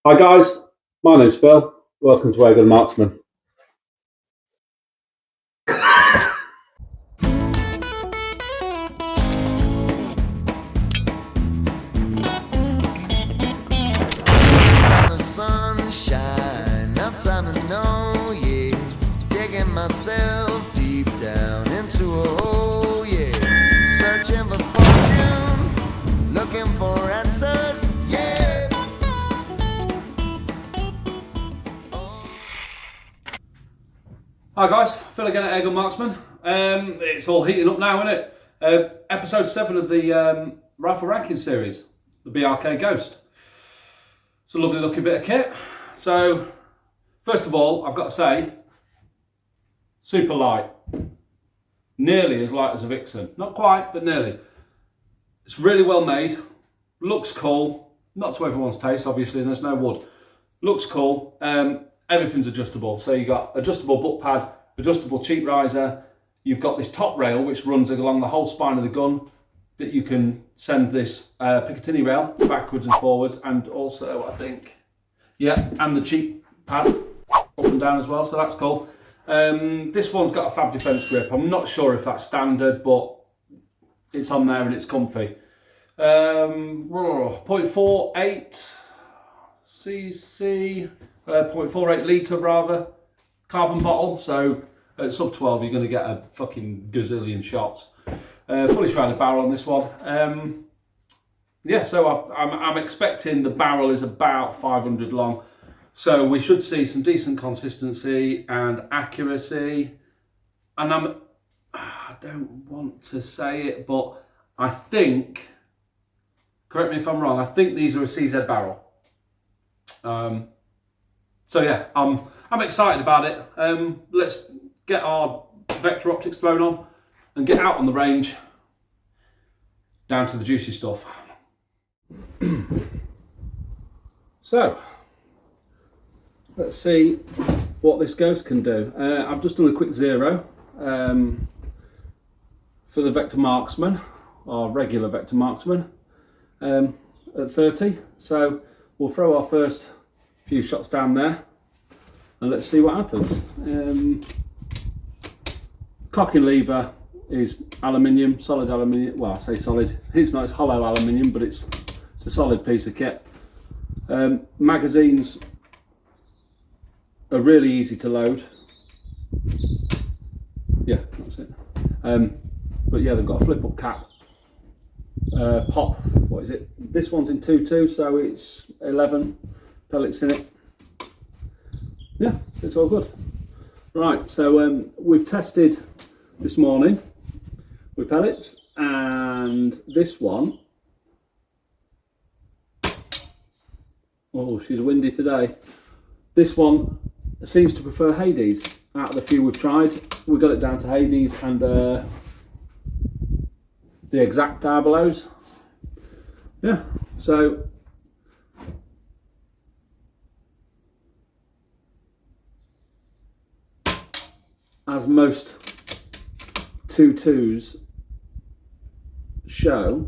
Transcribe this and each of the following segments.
Hi guys, my name's Phil. Welcome to Airgun Marksman. The sunshine, I'm time to know, yeah. Digging myself deep down into a hole, yeah. Searching for fortune, looking for answers, yeah. Hi guys, Phil again at Airgun Marksman. It's all heating up now, isn't it? Episode 7 of the rifle ranking series, the BRK Ghost. It's a lovely looking bit of kit. So, first of all, I've got to say, super light. Nearly as light as a Vixen. Not quite, but nearly. It's really well made. Looks cool. Not to everyone's taste, obviously, and there's no wood. Looks cool. Everything's adjustable. So you've got adjustable butt pad, adjustable cheek riser. You've got this top rail which runs along the whole spine of the gun that you can send this Picatinny rail backwards and forwards, and also I think, yeah, and the cheek pad up and down as well. So that's cool. This one's got a Fab Defense grip. I'm not sure if that's standard, but it's on there and it's comfy. 0.48 cc, 0.48 litre rather, carbon bottle. So at sub 12 you're going to get a fucking gazillion shots. Fully shrouded barrel on this one. Yeah, so I'm expecting the barrel is about 500 long. So we should see some decent consistency and accuracy. And I don't want to say it, but I think, correct me if I'm wrong, I think these are a CZ barrel. So yeah, I'm excited about it. Let's get our vector optics thrown on and get out on the range, down to the juicy stuff. So, let's see what this Ghost can do. I've just done a quick zero for the Vector Marksman, or regular Vector Marksman, at 30. So we'll throw our first few shots down there and let's see what happens. Cocking lever is aluminium, solid aluminium. Well, I say solid, it's not, it's hollow aluminium, but it's a solid piece of kit. Magazines are really easy to load. Yeah, that's it. But yeah, they've got a flip up cap. Pop, what is it? This one's in 2.2, so it's 11 pellets in it. Yeah, it's all good. Right, so we've tested this morning with pellets, and this one, oh, she's windy today. This one seems to prefer Hades. Out of the few we've tried, we got it down to Hades and the exact Darbelows. Yeah, so as most 2.2s show,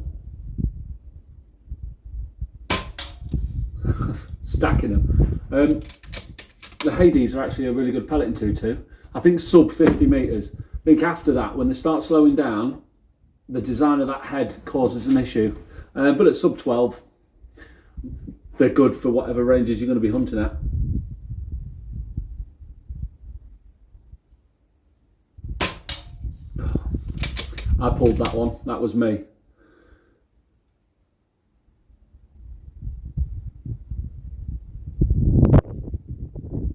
stacking them. The Hades are actually a really good pellet in 2.2. I think sub 50 meters. I think after that, when they start slowing down, the design of that head causes an issue. But at sub 12, they're good for whatever ranges you're going to be hunting at. I pulled that one, that was me.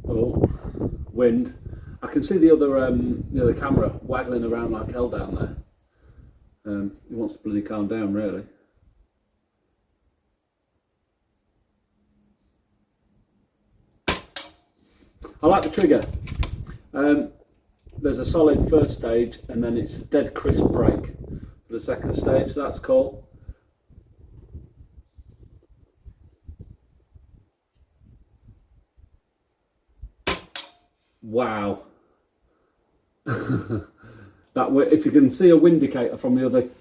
Oh, wind. I can see the other camera waggling around like hell down there. He wants to bloody calm down, really. I like the trigger. There's a solid first stage and then it's a dead crisp break for the second stage, so that's cool. Wow. That way, if you can see a wind indicator from the other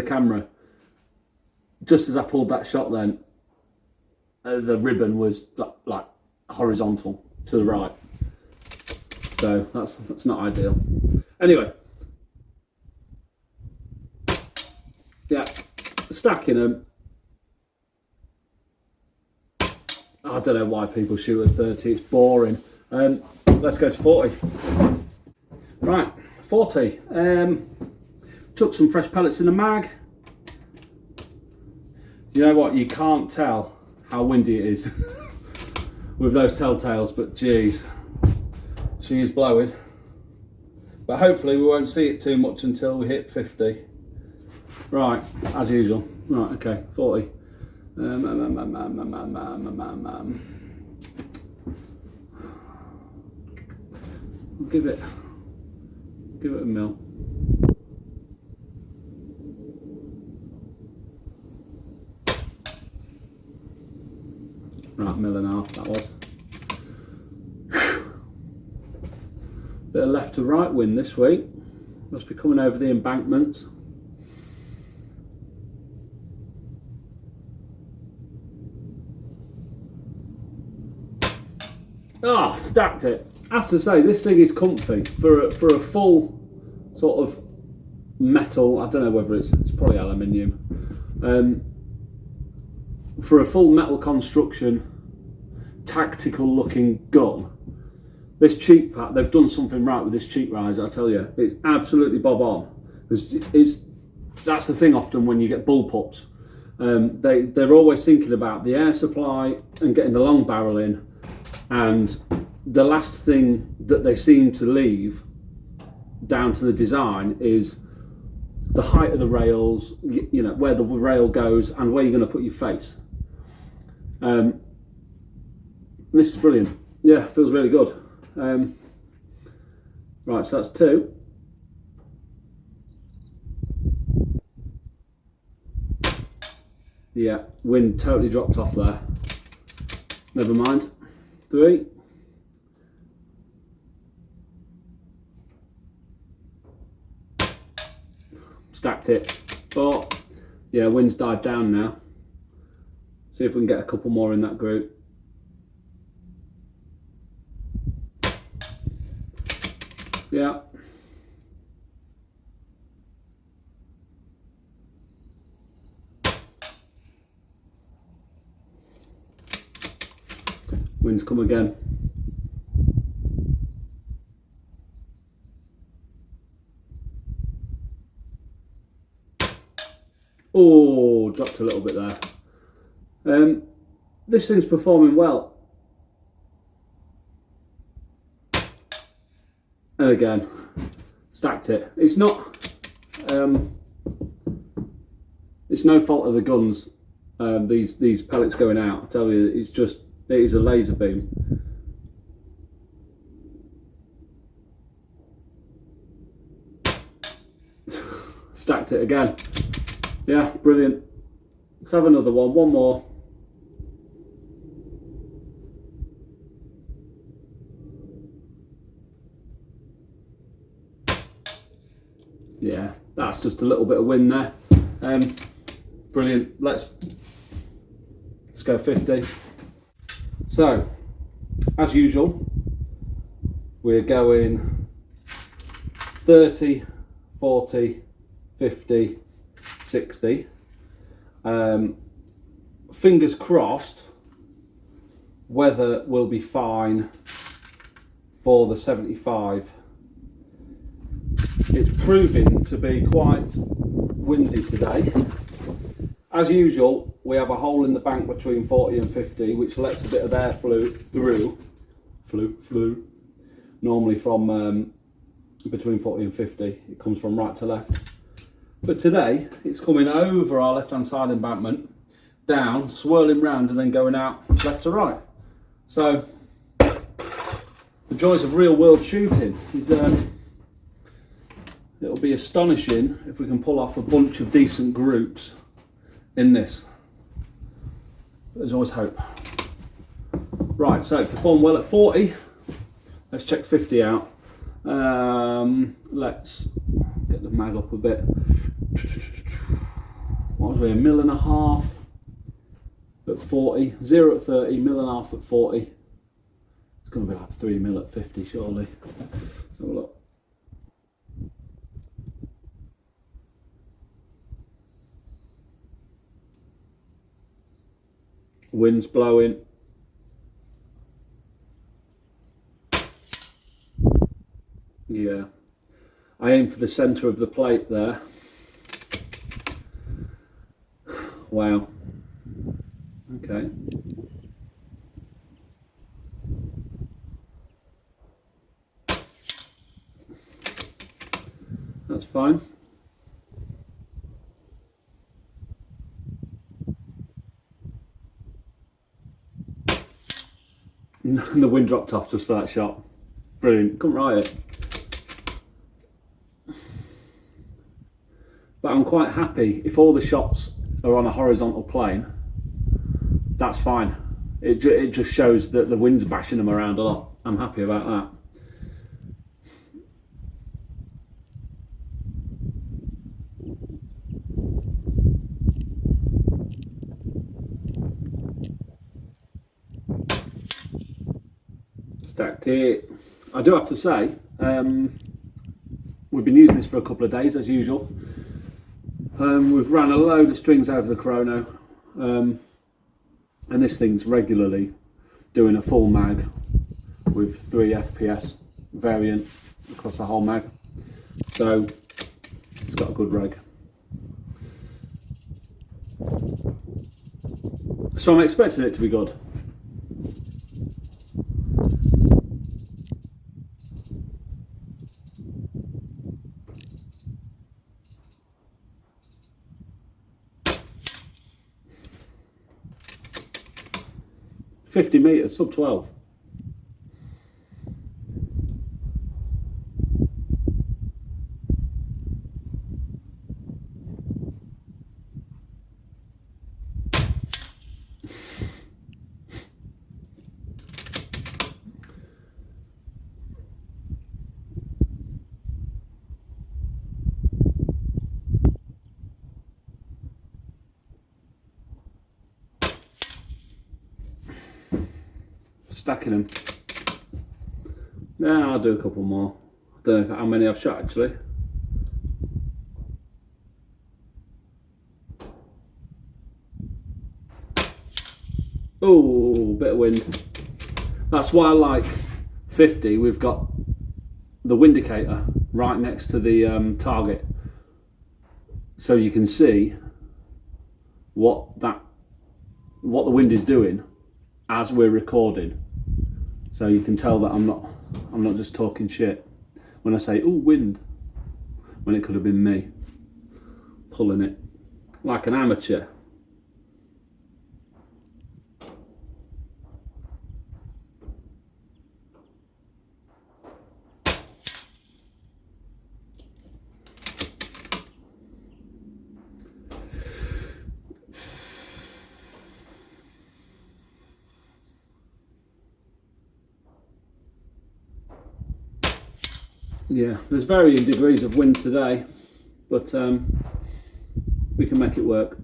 camera, just as I pulled that shot then, the ribbon was like horizontal to the right. So that's not ideal. Anyway, yeah, stacking them. I don't know why people shoot at 30. It's boring. Let's go to 40. Right, 40. Chuck some fresh pellets in the mag. You know what? You can't tell how windy it is with those telltales, but geez, she is blowing. But hopefully we won't see it too much until we hit 50. Right, as usual. Right, okay, 40. Give it a mil. Right, mil and a half that was. Bit of left to right wind this week. Must be coming over the embankments. Ah, stacked it. I have to say, this thing is comfy for a full sort of metal. I don't know whether it's probably aluminium. For a full metal construction, tactical looking gun. This cheek pack, they've done something right with this cheek riser. I tell you, it's absolutely bob on. That's the thing often when you get bullpups. They're always thinking about the air supply and getting the long barrel in. And the last thing that they seem to leave down to the design is the height of the rails, you know, where the rail goes and where you're going to put your face. This is brilliant. Yeah, feels really good. Right, so that's 2. Yeah, wind totally dropped off there. Never mind. 3. Stacked it. 4. Yeah, wind's died down now. See if we can get a couple more in that group. Yeah. Wind's come again. Oh, dropped a little bit there. This thing's performing well. And again, stacked it. It's not, it's no fault of the guns, these pellets going out. I tell you, it's just, it is a laser beam. Stacked it again. Yeah, brilliant. Let's have another one more. Yeah, that's just a little bit of wind there. Brilliant. Let's go 50. So, as usual, we're going 30, 40, 50, 60. Fingers crossed, weather will be fine for the 75. It's proving to be quite windy today. As usual, we have a hole in the bank between 40 and 50, which lets a bit of air through. Normally from between 40 and 50, it comes from right to left. But today, it's coming over our left-hand side embankment, down, swirling round, and then going out left to right. So, the joys of real-world shooting is, it'll be astonishing if we can pull off a bunch of decent groups in this. There's always hope. Right, so performed well at 40. Let's check 50 out. Let's get the mag up a bit. What was we, 1.5 mil? at 40, 0 at 30, mil and a half at 40. It's going to be like 3 mil at 50 surely. Let's have a look. Wind's blowing. Yeah, I aim for the centre of the plate there. Wow. Okay. That's fine. The wind dropped off just for that shot. Brilliant. Couldn't write it. But I'm quite happy if all the shots are on a horizontal plane. That's fine. It just shows that the wind's bashing them around a lot. I'm happy about that. Stacked it. I do have to say, we've been using this for a couple of days as usual. We've ran a load of strings over the chrono, and this thing's regularly doing a full mag with 3 FPS variant across the whole mag, so it's got a good reg. So I'm expecting it to be good. $50 meters, sub 12. Stacking them. Now I'll do a couple more. I don't know how many I've shot actually. Oh, bit of wind. That's why I like 50. We've got the wind indicator right next to the target, so you can see what the wind is doing as we're recording. So you can tell that I'm not just talking shit when I say, "Ooh, wind," when it could have been me pulling it like an amateur. Yeah, there's varying degrees of wind today, but we can make it work.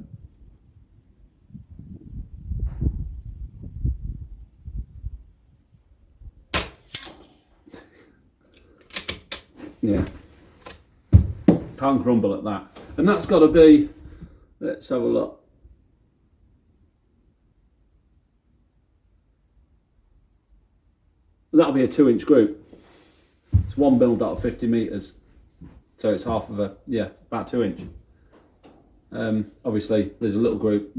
Yeah, can't grumble at that. And that's got to be, let's have a look. That'll be a 2-inch group. It's one build out of 50 meters, so it's half of about 2 inch. Obviously, there's a little group,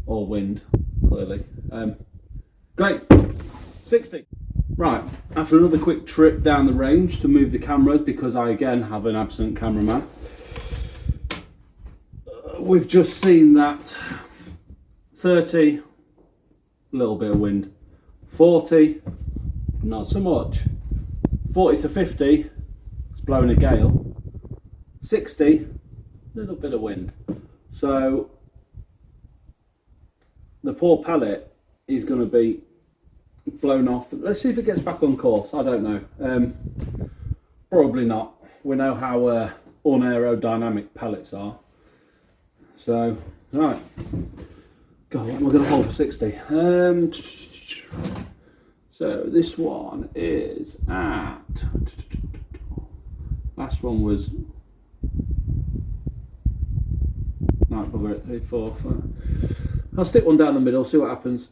all wind, clearly. Great, 60. Right, after another quick trip down the range to move the cameras because I again have an absent cameraman. We've just seen that 30, little bit of wind, 40. Not so much. 40 to 50, it's blowing a gale. 60, little bit of wind. So the poor pellet is going to be blown off. Let's see if it gets back on course. I don't know. Probably not. We know how unaerodynamic pellets are. So Right. God, what am I going to hold for 60? So this one is at... Last one was... No, bugger it, 3, 4, 5. I'll stick one down the middle, see what happens.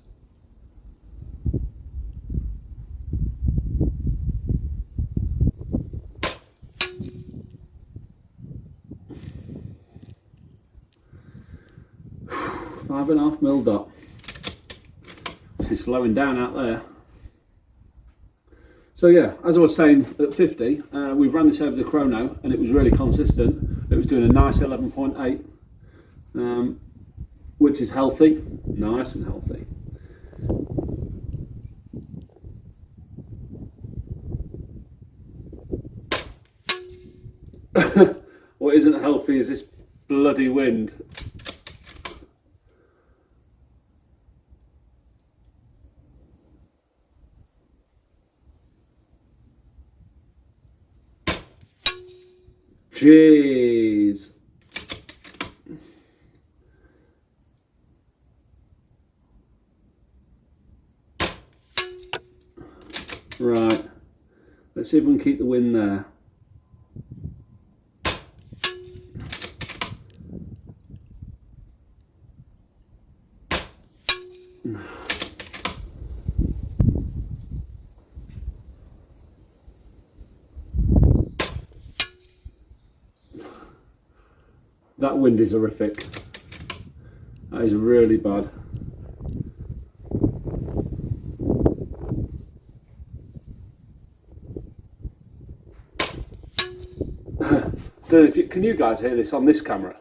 .5.5 mil dot. She's slowing down out there. So yeah, as I was saying, at 50, we ran this over the chrono and it was really consistent. It was doing a nice 11.8, which is healthy, nice and healthy. What isn't healthy is this bloody wind. Jeez. Right. Let's see if we can keep the wind there. That wind is horrific. That is really bad. Can you guys hear this on this camera?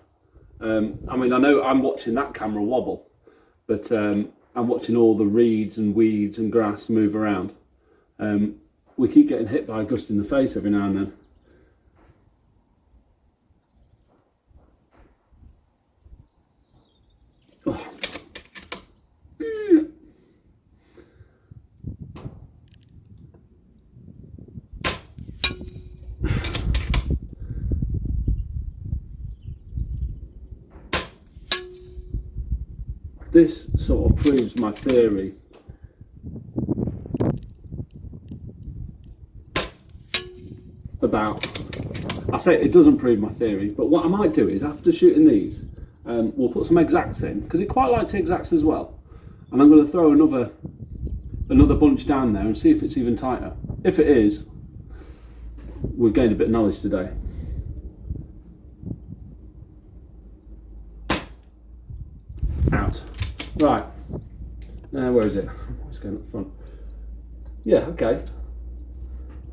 I mean, I know I'm watching that camera wobble, but I'm watching all the reeds and weeds and grass move around. We keep getting hit by a gust in the face every now and then. This sort of proves my theory about, I say it doesn't prove my theory, but what I might do is after shooting these, we'll put some exacts in, because it quite likes exacts as well, and I'm going to throw another bunch down there and see if it's even tighter. If it is, we've gained a bit of knowledge today. Out. Right, where is it? It's going up front. Yeah, okay.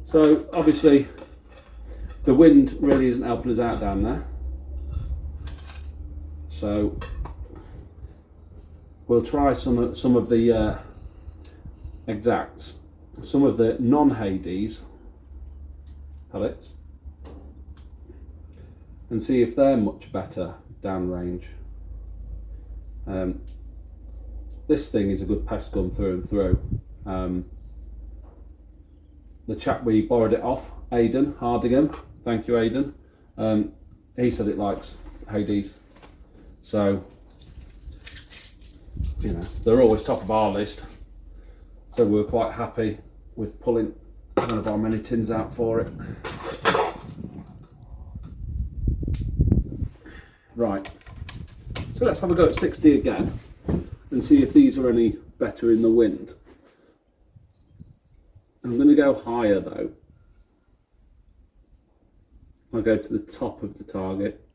So obviously the wind really isn't helping us out down there. So we'll try some of the exacts, some of the non-Hades pellets, and see if they're much better downrange. This thing is a good pest gun through and through. The chap we borrowed it off, Aidan Hardingham, thank you Aidan, he said it likes Hades, so you know they're always top of our list, so we're quite happy with pulling one of our many tins out for it. Right, so let's have a go at 60 again and see if these are any better in the wind. I'm going to go higher though. I'll go to the top of the target.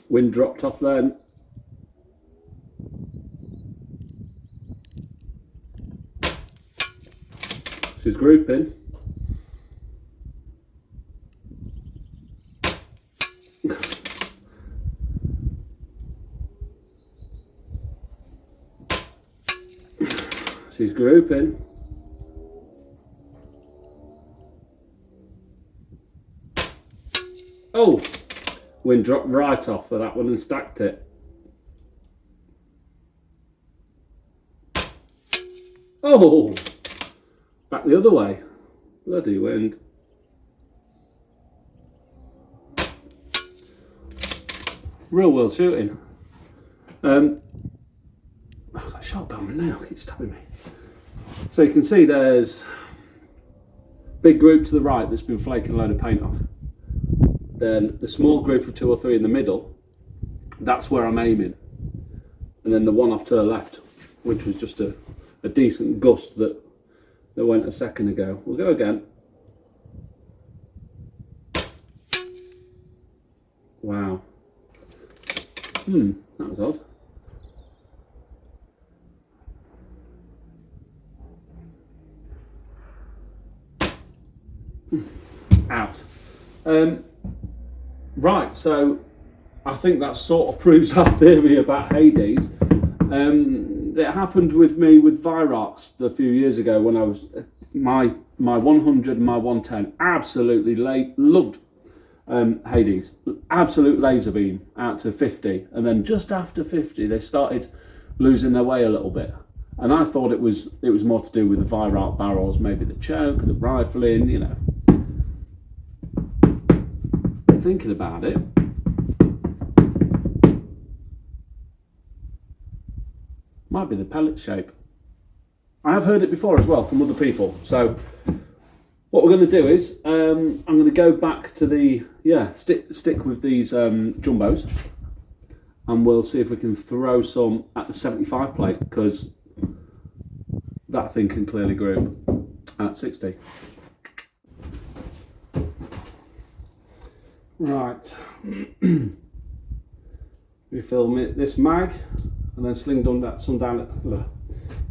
Wind dropped off then. She's grouping. She's grouping. Oh, wind dropped right off for that one and stacked it. Oh, back the other way. Bloody wind. Real world shooting. I've got a shot down my nail, keeps stabbing me. So you can see there's a big group to the right that's been flaking a load of paint off. Then the small group of 2 or 3 in the middle, that's where I'm aiming. And then the one off to the left, which was just a decent gust that went a second ago. We'll go again. Wow. That was odd. Out. Right, so I think that sort of proves our theory about Hades. It happened with me with Virox a few years ago when I was my 100 and my 110. Absolutely loved Hades. Absolute laser beam out to 50, and then just after 50 they started losing their way a little bit. And I thought it was more to do with the Virox barrels, maybe the choke, the rifling, you know. Thinking about it, might be the pellet shape. I have heard it before as well from other people. So what we're going to do is I'm going to go back to the stick with these jumbos, and we'll see if we can throw some at the 75 plate, because that thing can clearly group at 60. Right, we film it, this mag, and then sling some down at,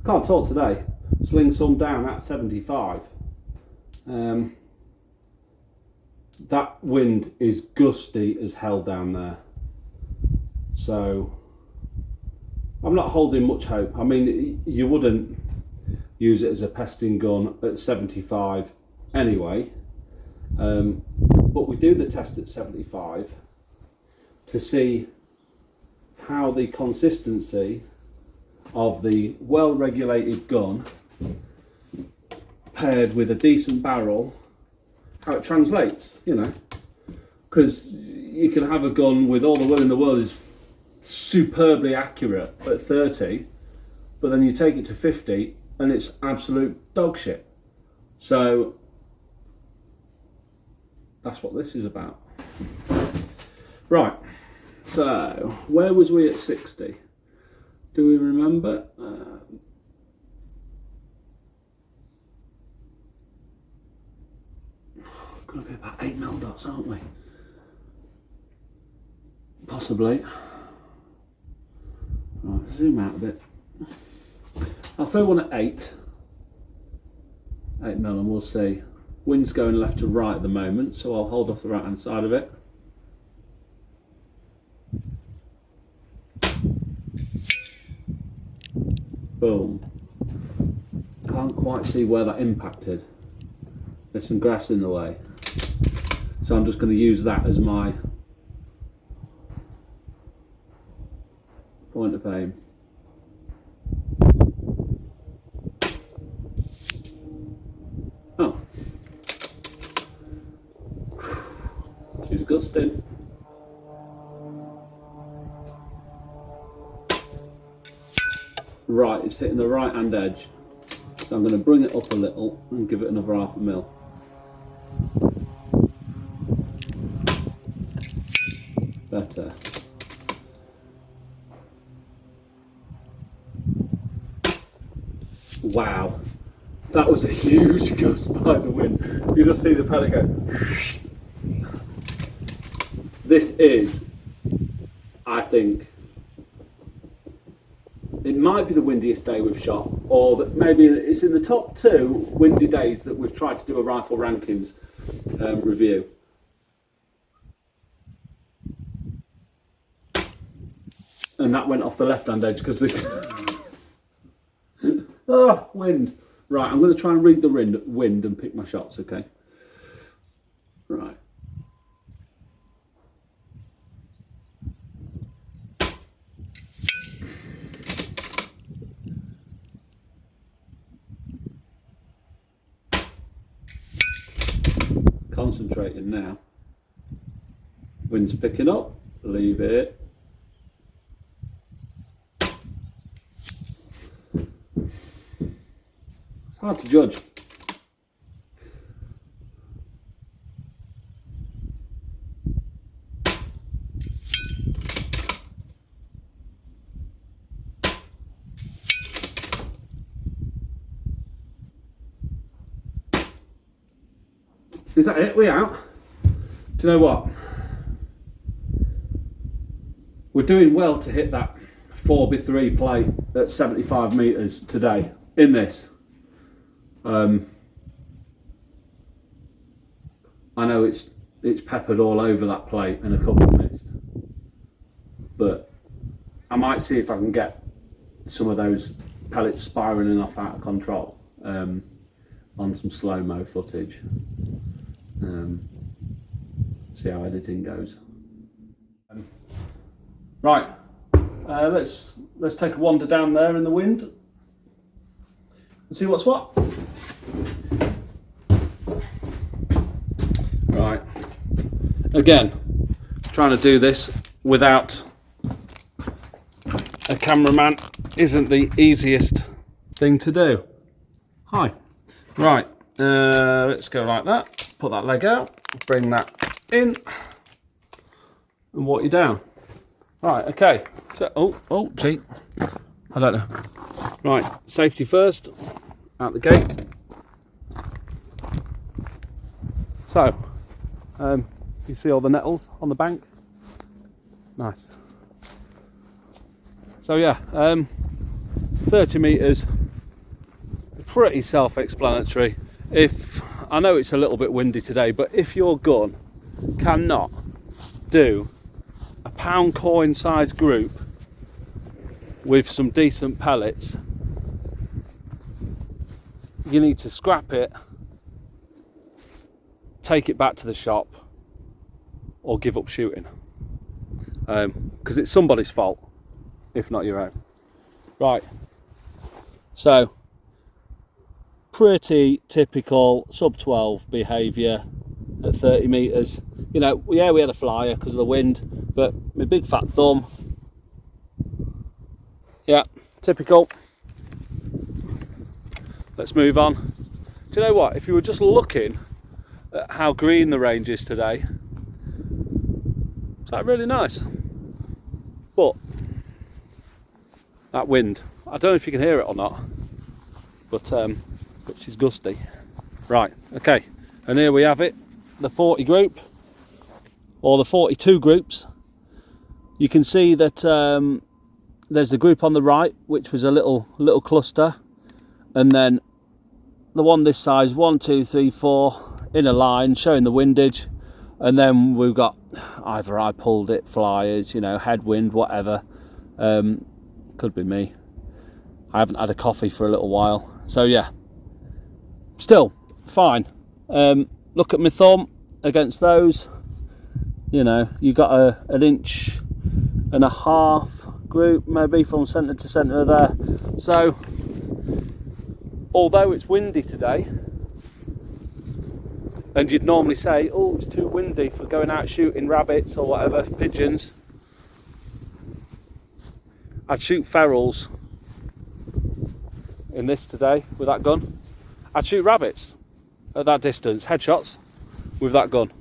can't talk today, sling some down at 75. That wind is gusty as hell down there, so I'm not holding much hope. I mean, you wouldn't use it as a pesting gun at 75 anyway. But we do the test at 75 to see how the consistency of the well-regulated gun paired with a decent barrel, how it translates, you know. Because you can have a gun with all the will in the world is superbly accurate at 30, but then you take it to 50 and it's absolute dog shit. So that's what this is about. Right, so where was we at 60? Do we remember? Gonna be about 8mm dots, aren't we? Possibly. Right, zoom out a bit. I'll throw one at 8mm, and we'll see. Wind's going left to right at the moment, so I'll hold off the right hand side of it. Boom. Can't quite see where that impacted. There's some grass in the way, so I'm just going to use that as my point of aim. Oh, she's gusting. Right, it's hitting the right hand edge, so I'm going to bring it up a little and give it another 0.5mm. Better. Wow, that was a huge gust by the wind. You just see the pellet go. This is, I think, it might be the windiest day we've shot, or that maybe it's in the top 2 windy days that we've tried to do a rifle rankings review. And that went off the left hand edge because the Oh, wind. Right, I'm going to try and read the wind and pick my shots, okay? Right. Concentrating now. Wind's picking up. Leave it. It's hard to judge. Is that it? We out? Do you know what? We're doing well to hit that 4x3 plate at 75 metres today in this. I know it's peppered all over that plate and a couple missed, but I might see if I can get some of those pellets spiralling off out of control on some slow-mo footage. See how editing goes. Right, let's take a wander down there in the wind and see what's what. Right, again, trying to do this without a cameraman isn't the easiest thing to do. Hi. Right, let's go like that. Put that leg out, bring that in, and walk you down. Right, okay. So, gee, I don't know. Right, safety first, out the gate. So, you see all the nettles on the bank? Nice. So yeah, 30 metres, pretty self-explanatory. If I know it's a little bit windy today, but if your gun cannot do a pound coin size group with some decent pellets, you need to scrap it, take it back to the shop, or give up shooting, because it's somebody's fault if not your own. Right, so pretty typical sub 12 behaviour at 30 metres. You know, yeah, we had a flyer because of the wind, but my big fat thumb, yeah, typical. Let's move on. Do you know what, if you were just looking at how green the range is today, it's like really nice, but that wind, I don't know if you can hear it or not, but she's gusty. Right, okay, and here we have it, the 40 group, or the 42 groups. You can see that there's the group on the right, which was a little cluster, and then the one this size, 1, 2, 3, 4 in a line showing the windage, and then we've got either I pulled it, flyers, you know, headwind, whatever. Could be me. I haven't had a coffee for a little while, so yeah, still fine. Look at my thumb against those, you know, you got an 1.5 inch group maybe from centre to centre there. So although it's windy today, and you'd normally say, oh, it's too windy for going out shooting rabbits or whatever, pigeons, I'd shoot ferals in this today with that gun. I'd shoot rabbits at that distance, headshots with that gun,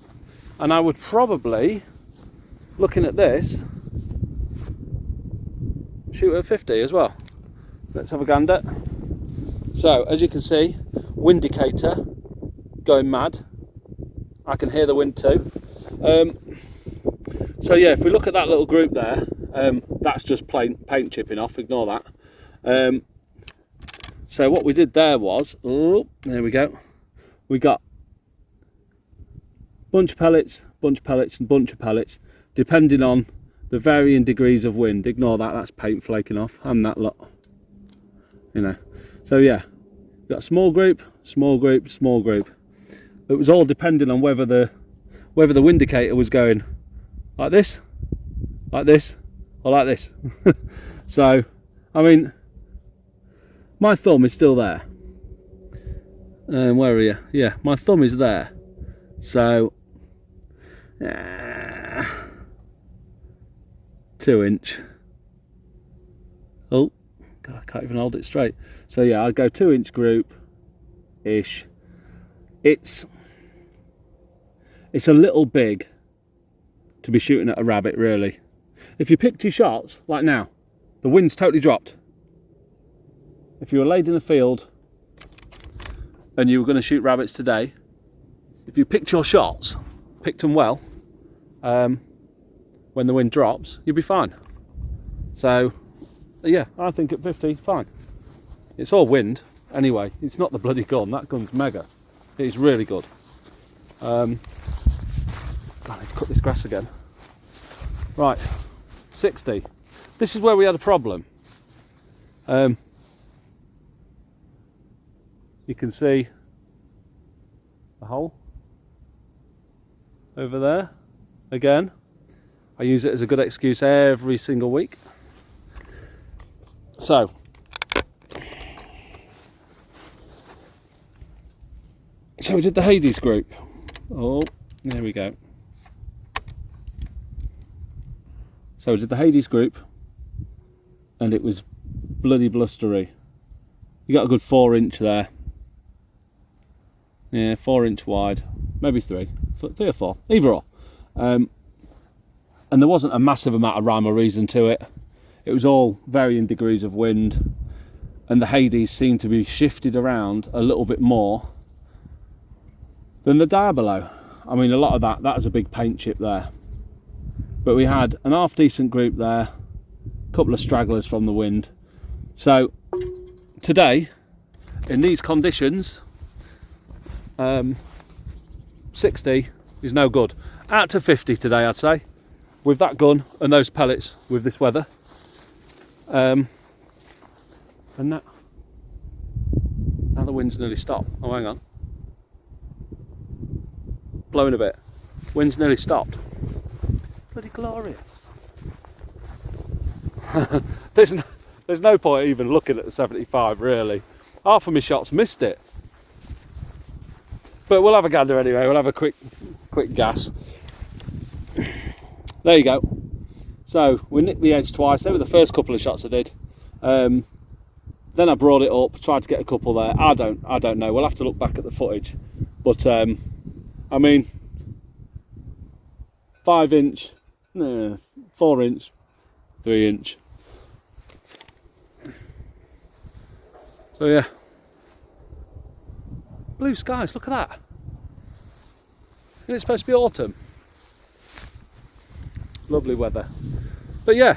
and I would probably, looking at this, shoot at 50 as well. Let's have a gander. So as you can see, wind indicator going mad. I can hear the wind too. So yeah, if we look at that little group there, that's just plain paint chipping off, ignore that. So what we did there was, oh, there we go, we got bunch of pellets and bunch of pellets, depending on the varying degrees of wind. Ignore that, that's paint flaking off, and that lot, you know. So yeah, got a small group, small group, small group. It was all depending on whether the wind indicator was going like this, or like this. So, I mean, my thumb is still there. Where are you? Yeah, my thumb is there. So, 2 inch. Oh, God, I can't even hold it straight. So yeah, I'd go 2 inch group-ish. It's a little big to be shooting at a rabbit, really. If you picked your shots, like now, the wind's totally dropped. If you were laid in a field and you were going to shoot rabbits today, if you picked your shots, picked them well, when the wind drops, you'll be fine. So, yeah, I think at 50, fine. It's all wind, anyway. It's not the bloody gun. That gun's mega. It's really good. God, I need to cut this grass again. Right, 60. This is where we had a problem. You can see the hole over there. Again, I use it as a good excuse every single week. So, we did the Hades group. Oh, there we go. So we did the Hades group, and it was bloody blustery. You got a good 4 inch there. Yeah, 4 inch wide, maybe 3 or 4, either or. And there wasn't a massive amount of rhyme or reason to it. It was all varying degrees of wind, and the Hades seemed to be shifted around a little bit more than the Diabolo. I mean, a lot of that was a big paint chip there. But we had an half decent group there, a couple of stragglers from the wind. So today, in these conditions, 60 is no good. Out to 50 today, I'd say, with that gun and those pellets with this weather. And now the wind's nearly stopped. Oh, hang on. Blowing a bit. Wind's nearly stopped. Bloody glorious. There's no point even looking at the 75, really. Half of my shots missed it. But we'll have a gander anyway. We'll have a quick gas. There you go. So we nicked the edge twice. They were the first couple of shots I did. Then I brought it up, tried to get a couple there. I don't know. We'll have to look back at the footage. But I mean, 5 inch, 4 inch, 3 inch. So yeah. Blue skies, look at that. And it's supposed to be autumn. Lovely weather. But yeah,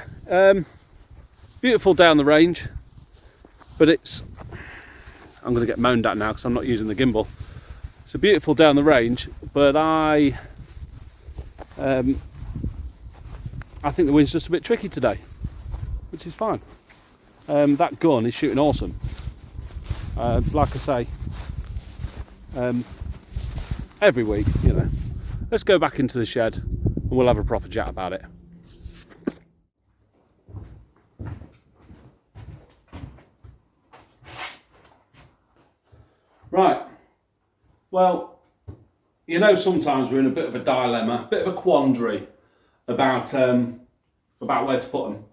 beautiful day on the range. But I'm going to get moaned at now because I'm not using the gimbal. It's a beautiful day on the range, but I think the wind's just a bit tricky today, which is fine. That gun is shooting awesome. Like I say, every week, you know. Let's go back into the shed and we'll have a proper chat about it. Right, well, you know, sometimes we're in a bit of a dilemma, a bit of a quandary about where to put them.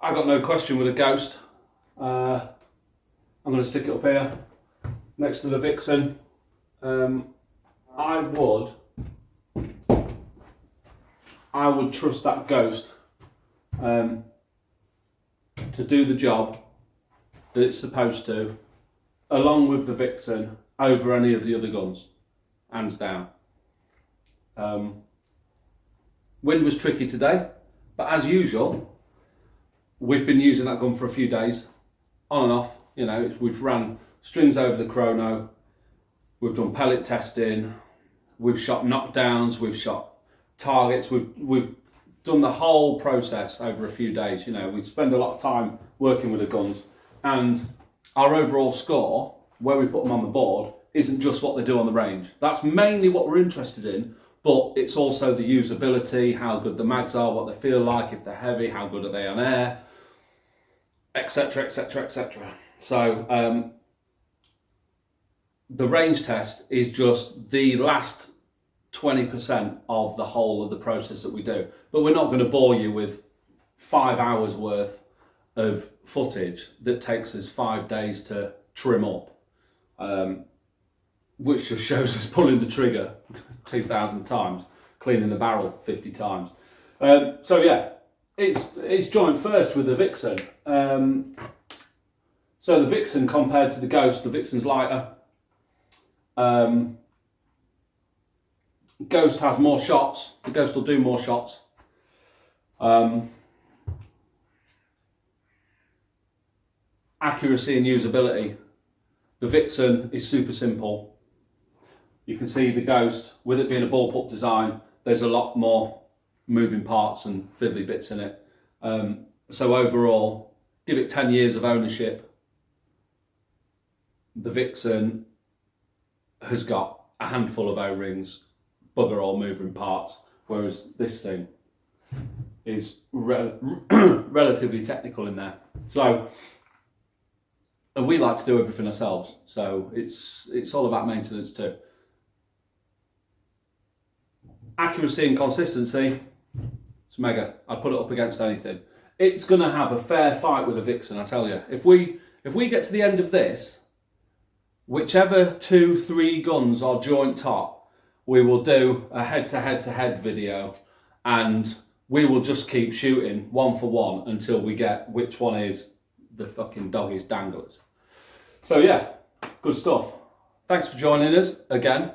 I got no question with a Ghost. I'm going to stick it up here next to the Vixen. I would trust that Ghost to do the job that it's supposed to, along with the Vixen, over any of the other guns, hands down. Wind was tricky today, but as usual, we've been using that gun for a few days, on and off. You know, we've ran strings over the chrono, we've done pellet testing, we've shot knockdowns, we've shot targets, we've done the whole process over a few days. You know, we spend a lot of time working with the guns, And our overall score, where we put them on the board, isn't just what they do on the range. That's mainly what we're interested in, but it's also the usability, how good the mags are, what they feel like, if they're heavy, how good are they on air, etc, etc, etc. So the range test is just the last 20% of the whole of the process that we do. But we're not going to bore you with 5 hours worth of footage that takes us 5 days to trim up, which just shows us pulling the trigger 2,000 times, cleaning the barrel 50 times. So yeah, it's joint first with the Vixen. So the Vixen compared to the Ghost, the Vixen's lighter. Ghost has more shots. The Ghost will do more shots. Accuracy and usability. The Vixen is super simple. You can see the Ghost, with it being a bullpup design, there's a lot more moving parts and fiddly bits in it. So overall, give it 10 years of ownership, the Vixen has got a handful of O-rings, bugger all moving parts, whereas this thing is relatively technical in there. So, and we like to do everything ourselves, so it's all about maintenance too. Accuracy and consistency, it's mega. I'd put it up against anything. It's going to have a fair fight with a Vixen, I tell you. If we get to the end of this, whichever 2-3 guns are joint top, we will do a head-to-head-to-head video, and we will just keep shooting one for one until we get which one is the fucking doggiest danglers. So yeah, good stuff. Thanks for joining us again.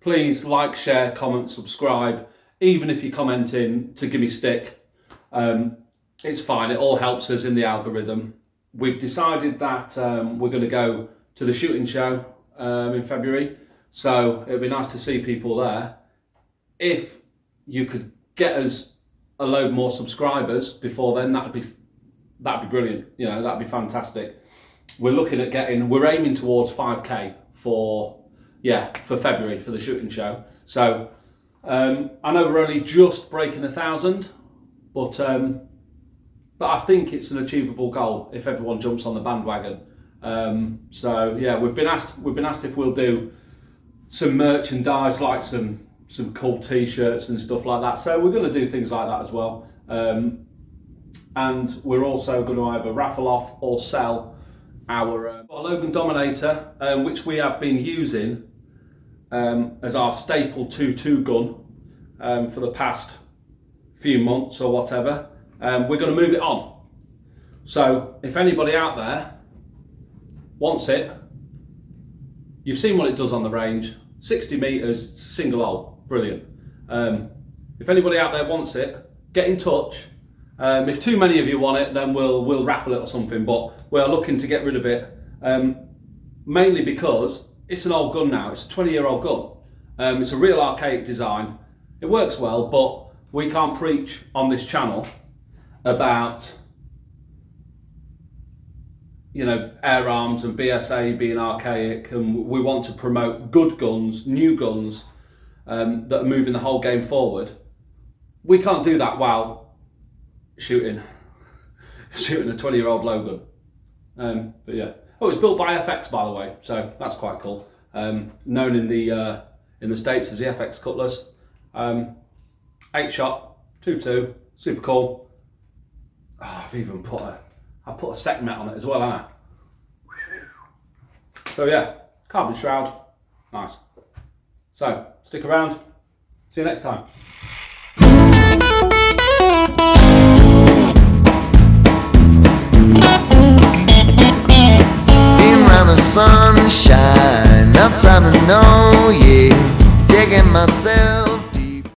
Please like, share, comment, subscribe. Even if you're commenting to give me stick, it's fine. It all helps us in the algorithm. We've decided that we're going to go to the shooting show in February, so it'd be nice to see people there. If you could get us a load more subscribers before then, that'd be brilliant. You know, that'd be fantastic. We're aiming towards 5k for February for the shooting show. So I know we're only just breaking 1,000, but I think it's an achievable goal if everyone jumps on the bandwagon. So yeah, we've been asked if we'll do some merchandise, like some cool t-shirts and stuff like that. So we're going to do things like that as well. And we're also going to either raffle off or sell our Logan Dominator, which we have been using as our staple 2.2 gun for the past few months or whatever. We're going to move it on. So if anybody out there wants it, you've seen what it does on the range, 60 metres, single hole, brilliant. If anybody out there wants it, get in touch. If too many of you want it, then we'll raffle it or something, but we're looking to get rid of it, mainly because it's an old gun now. It's a 20-year-old gun. It's a real archaic design. It works well, but we can't preach on this channel about, you know, air arms and BSA being archaic, and we want to promote good guns, new guns that are moving the whole game forward. We can't do that while shooting a 20-year-old Logan. But yeah, it's built by FX, by the way, so that's quite cool. Known in the States as the FX Cutlass. 8-shot, 2.2, super cool. Oh, I've put a sec mat on it as well, haven't I? So yeah, carbon shroud, nice. So stick around, see you next time. Being around the sunshine, up time to know, yeah, digging myself.